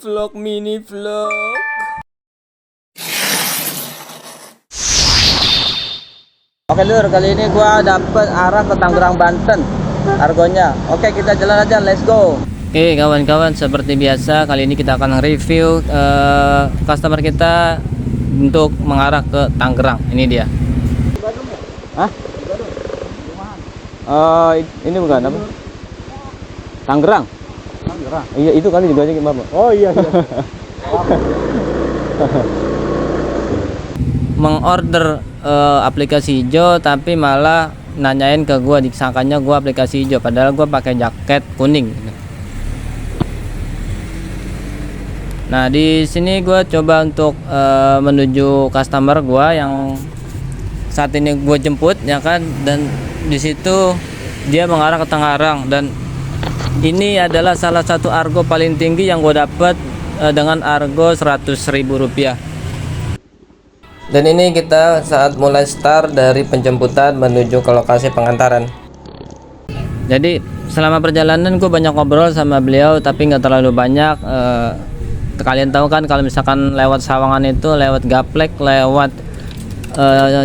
vlog mini vlog. Oke lur, kali ini gua dapet arah ke Tangerang Banten argonya. Oke, kita jalan aja, let's go. Oke kawan-kawan, seperti biasa kali ini kita akan review customer kita untuk mengarah ke Tangerang. Ini dia. Hah? Ini bukan apa? Tangerang. Tangerang. Iya, itu kali juga aja Bapak. Oh iya. Mengorder aplikasi hijau tapi malah nanyain ke gua, disangkanya gua aplikasi hijau padahal gua pakai jaket kuning. Nah, di sini gua coba untuk menuju customer gua yang saat ini gua jemput ya kan, dan di situ dia mengarah ke Tangerang, dan ini adalah salah satu argo paling tinggi yang gue dapat dengan argo Rp100.000. Dan ini kita saat mulai start dari penjemputan menuju ke lokasi pengantaran. Jadi selama perjalanan gue banyak ngobrol sama beliau tapi nggak terlalu banyak. Kalian tahu kan kalau misalkan lewat Sawangan itu, lewat Gaplek, lewat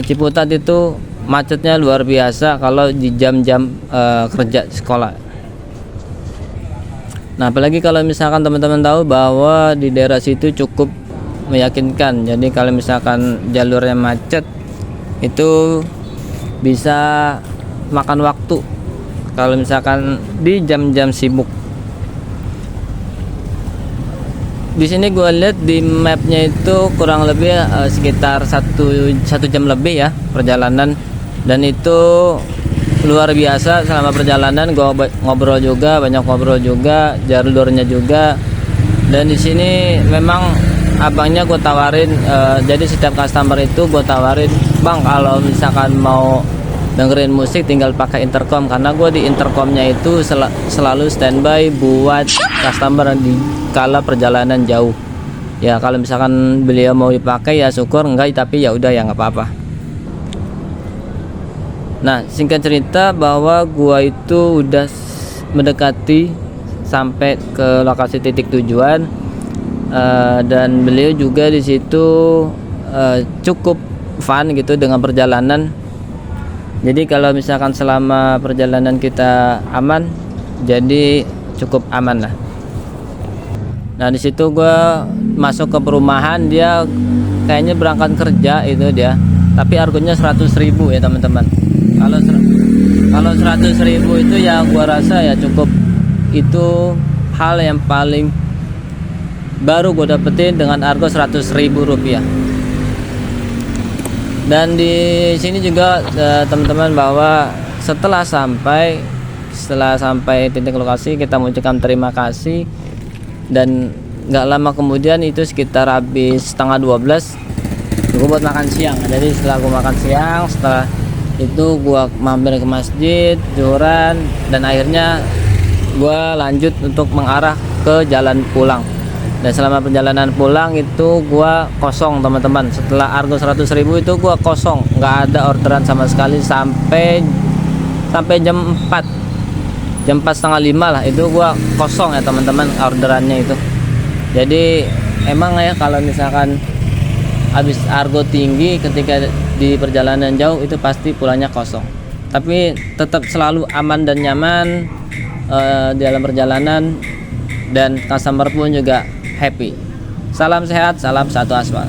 Ciputat itu macetnya luar biasa kalau di jam-jam kerja sekolah. Nah, apalagi kalau misalkan teman-teman tahu bahwa di daerah situ cukup meyakinkan. Jadi kalau misalkan jalurnya macet itu bisa makan waktu kalau misalkan di jam-jam sibuk. Di sini gue lihat di mapnya itu kurang lebih sekitar satu jam lebih ya perjalanan, dan itu luar biasa. Selama perjalanan gue ngobrol juga, banyak ngobrol juga, jalurnya juga. Dan di sini memang abangnya gue tawarin, jadi setiap customer itu gue tawarin, bang kalau misalkan mau dengerin musik tinggal pakai intercom, karena gue di intercomnya itu selalu standby buat customer di kala perjalanan jauh. Ya kalau misalkan beliau mau dipakai ya syukur, enggak tapi ya udah ya nggak apa-apa. Nah, singkat cerita bahwa gua itu udah mendekati sampai ke lokasi titik tujuan, dan beliau juga di situ cukup fun gitu dengan perjalanan. Jadi kalau misalkan selama perjalanan kita aman, jadi cukup aman lah. Nah, di situ gua masuk ke perumahan, dia kayaknya berangkat kerja itu dia, tapi argonya 100.000 ya teman-teman. Kalau 100.000 itu ya gua rasa ya cukup, itu hal yang paling baru gua dapetin dengan argo Rp100.000. Dan di sini juga teman-teman, bahwa setelah sampai titik lokasi kita mengucapkan terima kasih, dan nggak lama kemudian itu sekitar habis setengah 12 gue buat makan siang. Jadi setelah gue makan siang, setelah itu gue mampir ke masjid, zuhuran, dan akhirnya gue lanjut untuk mengarah ke jalan pulang. Dan selama perjalanan pulang itu gue kosong teman-teman. Setelah argo 100.000 itu gue kosong, nggak ada orderan sama sekali sampai jam 4 setengah 5 lah, itu gue kosong ya teman-teman orderannya itu. Jadi emang ya kalau misalkan habis argo tinggi ketika di perjalanan jauh itu pasti pulangnya kosong, tapi tetap selalu aman dan nyaman dalam perjalanan, dan customer pun juga happy. Salam sehat, salam satu aspal.